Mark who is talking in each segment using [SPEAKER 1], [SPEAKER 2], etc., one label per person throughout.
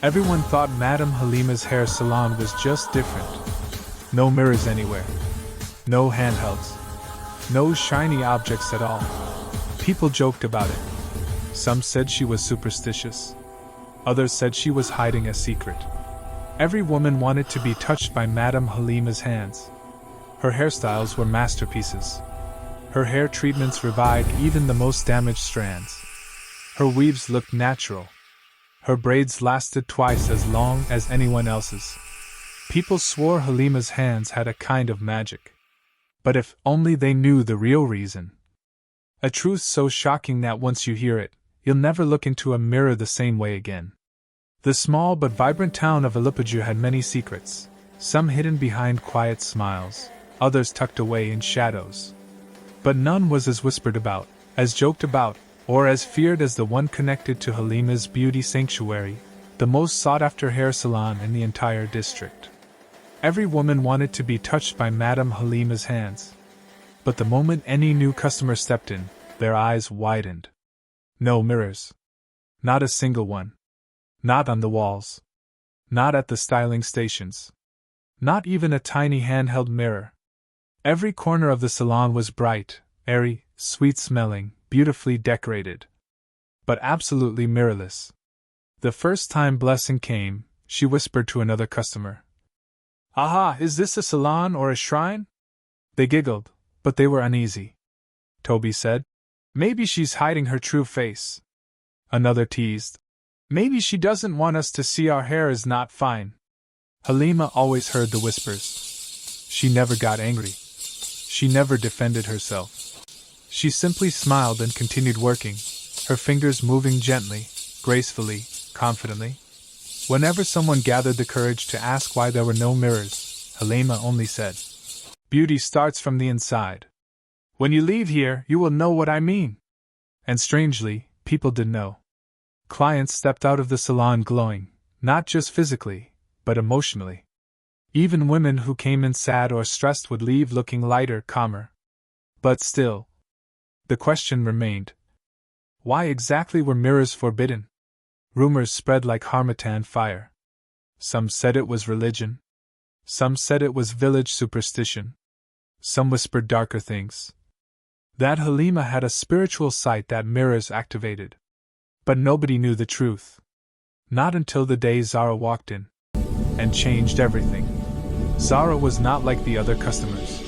[SPEAKER 1] Everyone thought Madam Halima's hair salon was just different. No mirrors anywhere. No handhelds. No shiny objects at all. People joked about it. Some said she was superstitious. Others said she was hiding a secret. Every woman wanted to be touched by Madam Halima's hands. Her hairstyles were masterpieces. Her hair treatments revived even the most damaged strands. Her weaves looked natural. Her braids lasted twice as long as anyone else's. People swore Halima's hands had a kind of magic. But if only they knew the real reason. A truth so shocking that once you hear it, you'll never look into a mirror the same way again. The small but vibrant town of Alipaju had many secrets, some hidden behind quiet smiles, others tucked away in shadows. But none was as whispered about, as joked about, or as feared as the one connected to Halima's beauty sanctuary, the most sought-after hair salon in the entire district. Every woman wanted to be touched by Madam Halima's hands. But the moment any new customer stepped in, their eyes widened. No mirrors. Not a single one. Not on the walls. Not at the styling stations. Not even a tiny handheld mirror. Every corner of the salon was bright, airy, sweet-smelling, beautifully decorated. But absolutely mirrorless. The first time Blessing came, she whispered to another customer. "Aha, is this a salon or a shrine?" They giggled, but they were uneasy. Toby said, "Maybe she's hiding her true face." Another teased, "Maybe she doesn't want us to see our hair is not fine." Halima always heard the whispers. She never got angry. She never defended herself. She simply smiled and continued working, her fingers moving gently, gracefully, confidently. Whenever someone gathered the courage to ask why there were no mirrors, Halima only said, "Beauty starts from the inside. When you leave here, you will know what I mean." And strangely, people did know. Clients stepped out of the salon glowing, not just physically, but emotionally. Even women who came in sad or stressed would leave looking lighter, calmer. But still, the question remained. Why exactly were mirrors forbidden? Rumors spread like harmattan fire. Some said it was religion. Some said it was village superstition. Some whispered darker things. That Halima had a spiritual sight that mirrors activated. But nobody knew the truth. Not until the day Zara walked in. And changed everything. Zara was not like the other customers.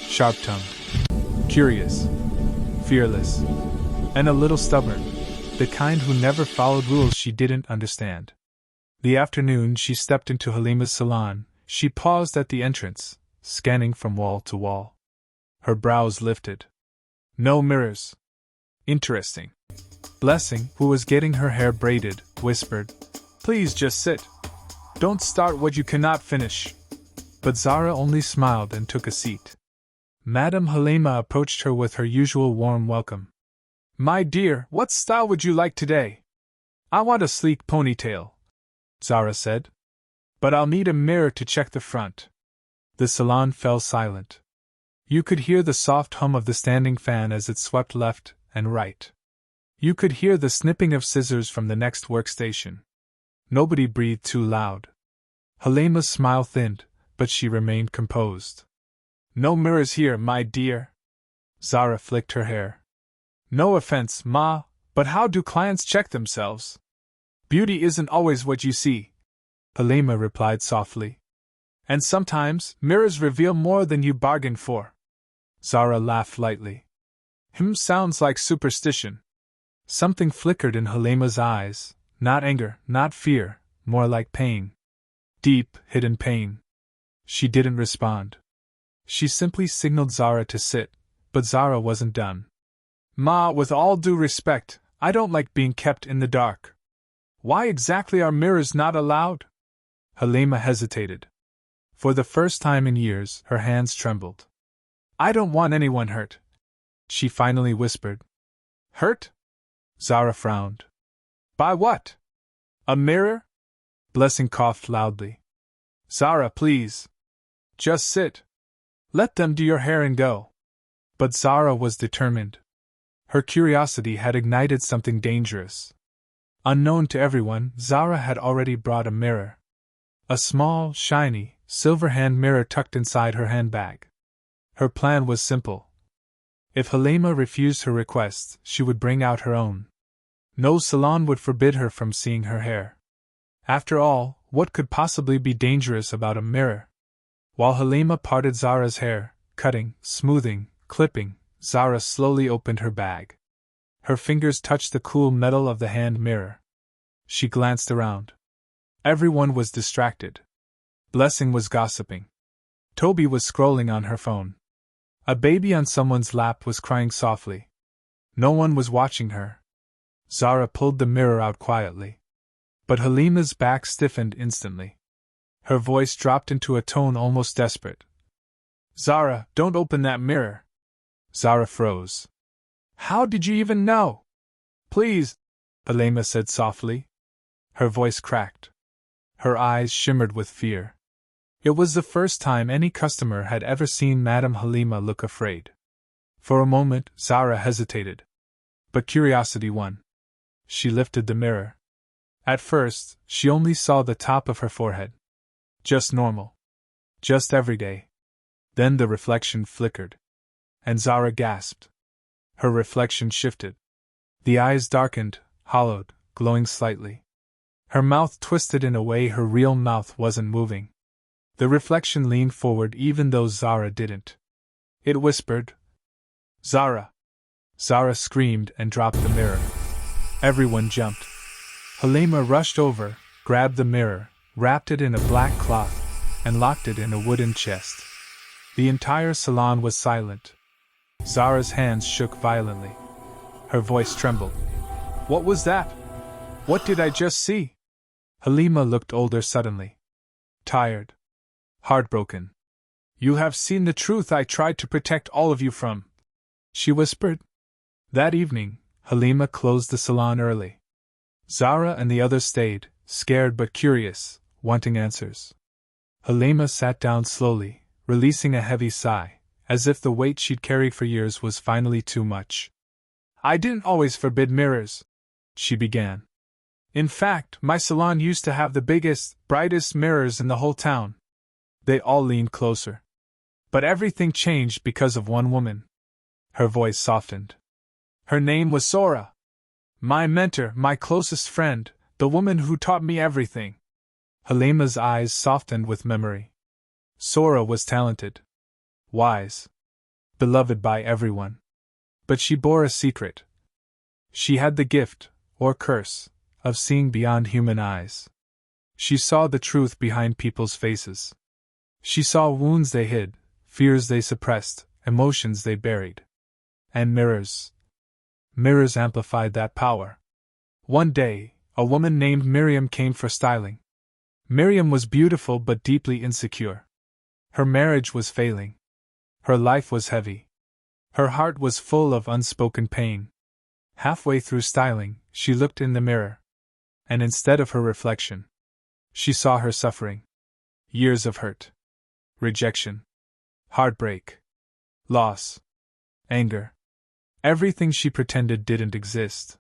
[SPEAKER 1] Sharp-tongued. Curious. Fearless. And a little stubborn. The kind who never followed rules she didn't understand. The afternoon she stepped into Halima's salon, she paused at the entrance, scanning from wall to wall. Her brows lifted. No mirrors. Interesting. Blessing, who was getting her hair braided, whispered, "Please just sit. Don't start what you cannot finish." But Zara only smiled and took a seat. Madam Halima approached her with her usual warm welcome. "My dear, what style would you like today?" "I want a sleek ponytail," Zara said. "But I'll need a mirror to check the front." The salon fell silent. You could hear the soft hum of the standing fan as it swept left and right. You could hear the snipping of scissors from the next workstation. Nobody breathed too loud. Halima's smile thinned, but she remained composed. "No mirrors here, my dear." Zara flicked her hair. "No offense, Ma, but how do clients check themselves?" "Beauty isn't always what you see," Halima replied softly. "And sometimes, mirrors reveal more than you bargained for." Zara laughed lightly. Sounds like superstition." Something flickered in Halima's eyes, not anger, not fear, more like pain. Deep, hidden pain. She didn't respond. She simply signaled Zara to sit, but Zara wasn't done. "Ma, with all due respect, I don't like being kept in the dark. Why exactly are mirrors not allowed?" Halima hesitated. For the first time in years, her hands trembled. "I don't want anyone hurt," she finally whispered. "Hurt?" Zara frowned. "By what? A mirror?" Blessing coughed loudly. "Zara, please. Just sit. Let them do your hair and go." But Zara was determined. Her curiosity had ignited something dangerous. Unknown to everyone, Zara had already brought a mirror. A small, shiny, silver hand mirror tucked inside her handbag. Her plan was simple. If Halima refused her request, she would bring out her own. No salon would forbid her from seeing her hair. After all, what could possibly be dangerous about a mirror? While Halima parted Zara's hair, cutting, smoothing, clipping, Zara slowly opened her bag. Her fingers touched the cool metal of the hand mirror. She glanced around. Everyone was distracted. Blessing was gossiping. Toby was scrolling on her phone. A baby on someone's lap was crying softly. No one was watching her. Zara pulled the mirror out quietly. But Halima's back stiffened instantly. Her voice dropped into a tone almost desperate. "Zara, don't open that mirror." Zara froze. "How did you even know?" "Please," Halima said softly. Her voice cracked. Her eyes shimmered with fear. It was the first time any customer had ever seen Madam Halima look afraid. For a moment, Zara hesitated. But curiosity won. She lifted the mirror. At first, she only saw the top of her forehead. Just normal. Just everyday. Then the reflection flickered. And Zara gasped. Her reflection shifted. The eyes darkened, hollowed, glowing slightly. Her mouth twisted in a way her real mouth wasn't moving. The reflection leaned forward even though Zara didn't. It whispered, "Zara!" Zara screamed and dropped the mirror. Everyone jumped. Halima rushed over, grabbed the mirror, wrapped it in a black cloth, and locked it in a wooden chest. The entire salon was silent. Zara's hands shook violently. Her voice trembled. "What was that? What did I just see?" Halima looked older suddenly. Tired. Heartbroken. "You have seen the truth I tried to protect all of you from," she whispered. That evening, Halima closed the salon early. Zara and the others stayed, scared but curious, wanting answers. Halima sat down slowly, releasing a heavy sigh, as if the weight she'd carried for years was finally too much. "I didn't always forbid mirrors," she began. "In fact, my salon used to have the biggest, brightest mirrors in the whole town." They all leaned closer. "But everything changed because of one woman." Her voice softened. "Her name was Zora. My mentor, my closest friend, the woman who taught me everything." Halima's eyes softened with memory. Zora was talented. Wise. Beloved by everyone. But she bore a secret. She had the gift, or curse, of seeing beyond human eyes. She saw the truth behind people's faces. She saw wounds they hid, fears they suppressed, emotions they buried. And mirrors. Mirrors amplified that power. One day, a woman named Miriam came for styling. Miriam was beautiful but deeply insecure. Her marriage was failing. Her life was heavy. Her heart was full of unspoken pain. Halfway through styling, she looked in the mirror. And instead of her reflection, she saw her suffering. Years of hurt. Rejection. Heartbreak. Loss. Anger. Everything she pretended didn't exist.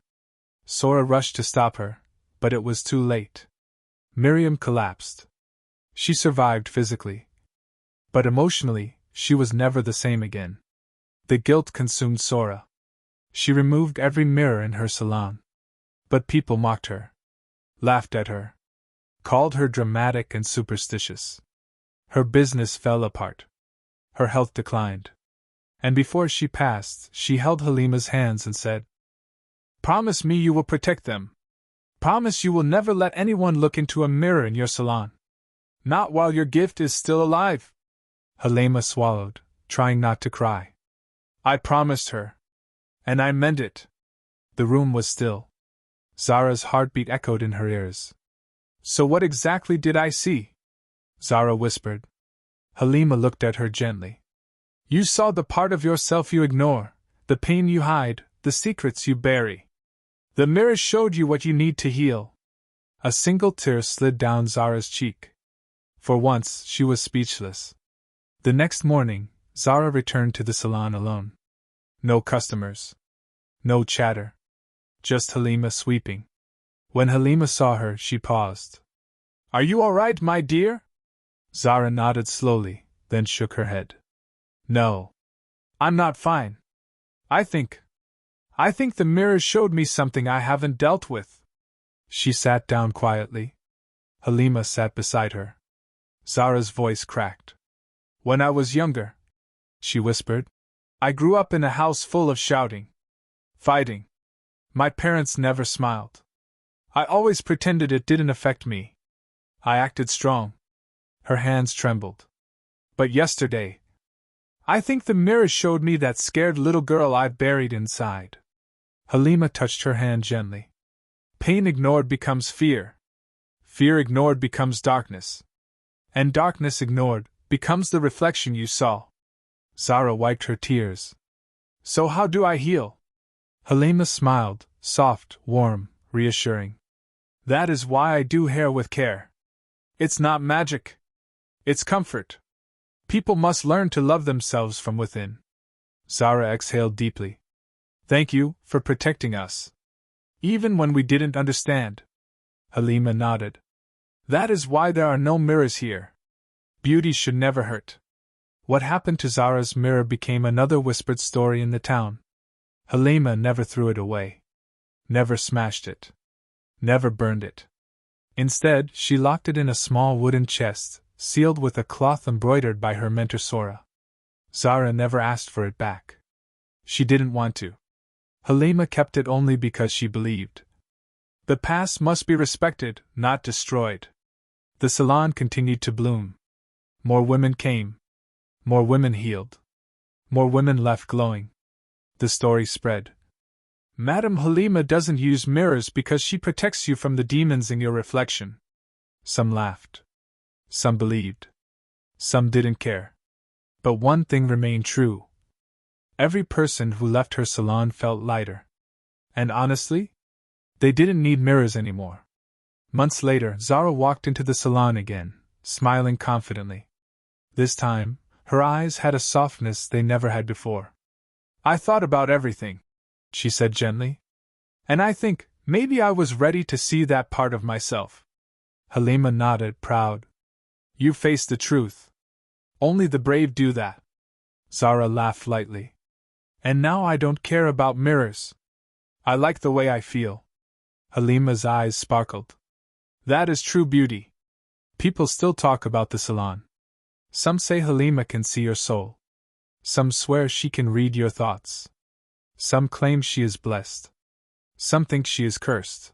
[SPEAKER 1] Zora rushed to stop her, but it was too late. Miriam collapsed. She survived physically. But emotionally, she was never the same again. The guilt consumed Zora. She removed every mirror in her salon. But people mocked her. Laughed at her. Called her dramatic and superstitious. Her business fell apart. Her health declined. And before she passed, she held Halima's hands and said, "Promise me you will protect them. Promise you will never let anyone look into a mirror in your salon. Not while your gift is still alive." Halima swallowed, trying not to cry. "I promised her. And I meant it." The room was still. Zara's heartbeat echoed in her ears. "So what exactly did I see?" Zara whispered. Halima looked at her gently. "You saw the part of yourself you ignore, the pain you hide, the secrets you bury. The mirror showed you what you need to heal." A single tear slid down Zara's cheek. For once, she was speechless. The next morning, Zara returned to the salon alone. No customers. No chatter. Just Halima sweeping. When Halima saw her, she paused. Are you all right, my dear? Zara nodded slowly, then shook her head. No. I'm not fine. I think the mirrors showed me something I haven't dealt with. She sat down quietly. Halima sat beside her. Zara's voice cracked. When I was younger, she whispered, I grew up in a house full of shouting, fighting. My parents never smiled. I always pretended it didn't affect me. I acted strong. Her hands trembled. But yesterday, I think the mirrors showed me that scared little girl I've buried inside. Halima touched her hand gently. Pain ignored becomes fear. Fear ignored becomes darkness. And darkness ignored becomes the reflection you saw. Zara wiped her tears. So how do I heal? Halima smiled, soft, warm, reassuring. That is why I do hair with care. It's not magic. It's comfort. People must learn to love themselves from within. Zara exhaled deeply. Thank you for protecting us. Even when we didn't understand. Halima nodded. That is why there are no mirrors here. Beauty should never hurt. What happened to Zara's mirror became another whispered story in the town. Halima never threw it away. Never smashed it. Never burned it. Instead, she locked it in a small wooden chest, sealed with a cloth embroidered by her mentor Sora. Zara never asked for it back. She didn't want to. Halima kept it only because she believed. The past must be respected, not destroyed. The salon continued to bloom. More women came. More women healed. More women left glowing. The story spread. Madam Halima doesn't use mirrors because she protects you from the demons in your reflection. Some laughed. Some believed. Some didn't care. But one thing remained true. Every person who left her salon felt lighter. And honestly, they didn't need mirrors anymore. Months later, Zara walked into the salon again, smiling confidently. This time, her eyes had a softness they never had before. I thought about everything, she said gently. And I think, maybe I was ready to see that part of myself. Halima nodded, proud. You faced the truth. Only the brave do that. Zara laughed lightly. And now I don't care about mirrors. I like the way I feel. Halima's eyes sparkled. That is true beauty. People still talk about the salon. Some say Halima can see your soul. Some swear she can read your thoughts. Some claim she is blessed. Some think she is cursed.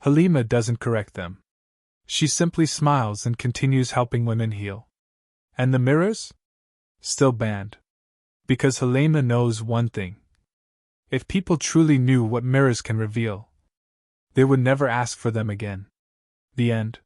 [SPEAKER 1] Halima doesn't correct them. She simply smiles and continues helping women heal. And the mirrors? Still banned. Because Halima knows one thing. If people truly knew what mirrors can reveal, they would never ask for them again. The end.